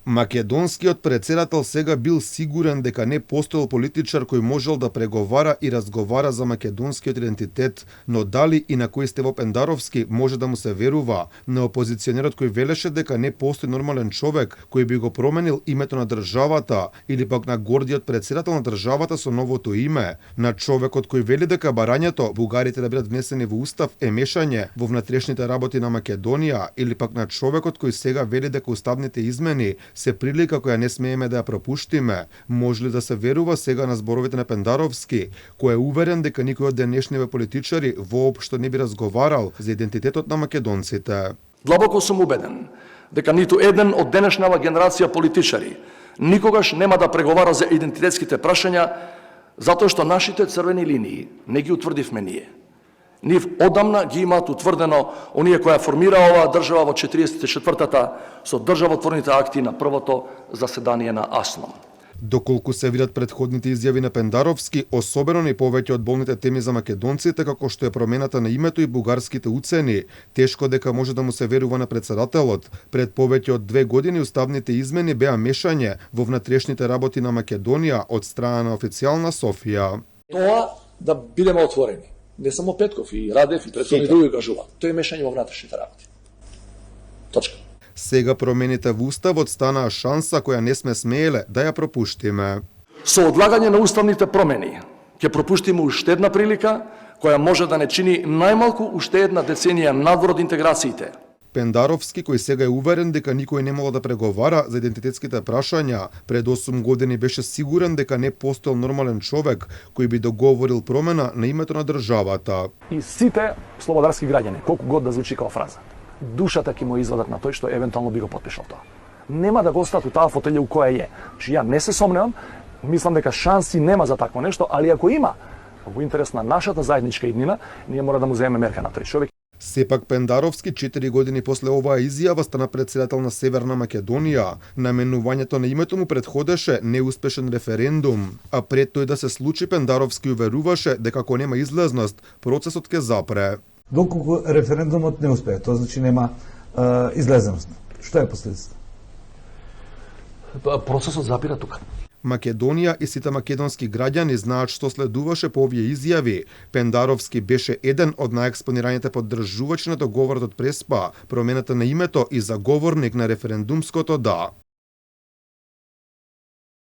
Македонскиот председател сега бил сигурен дека не постоел политичар кој можел да преговара и разговара за македонскиот идентитет, но дали и на кој Стево Пендаровски може да му се верува, на опозиционерот кој велеше дека не постои нормален човек кој би го променил името на државата, или пак на гордиот председател на државата со новото име, на човекот кој вели дека барањето бугарите да бидат внесени во устав е мешање во внатрешните работи на Македонија, или пак на човекот кој сега вели дека уставните измени се прилика која не смееме да ја пропуштиме. Може ли да се верува сега на зборовите на Пендаровски, кој е уверен дека никој од денешниве политичари воопшто не би разговарал за идентитетот на македонците? Длабоко сум убеден дека ниту еден од денешнава генерација политичари никогаш нема да преговара за идентитетските прашања, затоа што нашите црвени линии не ги утврдивме ние. Нив одамна ги имаат утврдено оние која формира оваа држава во 44-та со државотворните акти на првото заседание на АСНОМ. Доколку се видат предходните изјави на Пендаровски, особено и повеќе од болните теми за македонците, како што е промената на името и бугарските уцени, тешко дека може да му се верува на председателот. Пред повеќе од 2 години уставните измени беа мешање во внатрешните работи на Македонија од страна на официјална Софија. Тоа да бидеме отворени. Не само Петков, и Радев, и претходни други кажуваат. Тоа е мешање во внатрешните работи. Точка. Сега промените во уставот станаа шанса која не сме смееле да ја пропуштиме. Со одлагање на уставните промени ќе пропуштиме уште една прилика која може да не чини најмалку уште една деценија надвор од интеграциите. Пендаровски, кој сега е уверен дека никој не мога да преговара за идентитетските прашања, пред 8 години беше сигурен дека не постоел нормален човек кој би договорил промена на името на државата. И сите слободарски граѓани, колку год да звучи као фраза, душата ќе му извадат на тој што евентуално би го потпишал тоа. Нема да го остат у таа фотелја у која е. Ја не се сомневам, мислам дека шанси нема за такво нешто, али ако има, во интерес на нашата заедничка иднина, ние мора да му земеме мерка на тој човек. Сепак Пендаровски 4 години после оваа изјава стана председател на Северна Македонија. Наменувањето на името му предходеше неуспешен референдум, а пред тој да се случи Пендаровски уверуваше дека ако нема излезност, процесот ќе запре. Доколку референдумот не успее, тоа значи нема излезеност. Што е последицата? Процесот запира тука. Македонија и сите македонски граѓани знаат што следуваше по овие изјави. Пендаровски беше еден од најекспонираните поддржувачи на договорот од Преспа, промената на името и заговорник на референдумското да.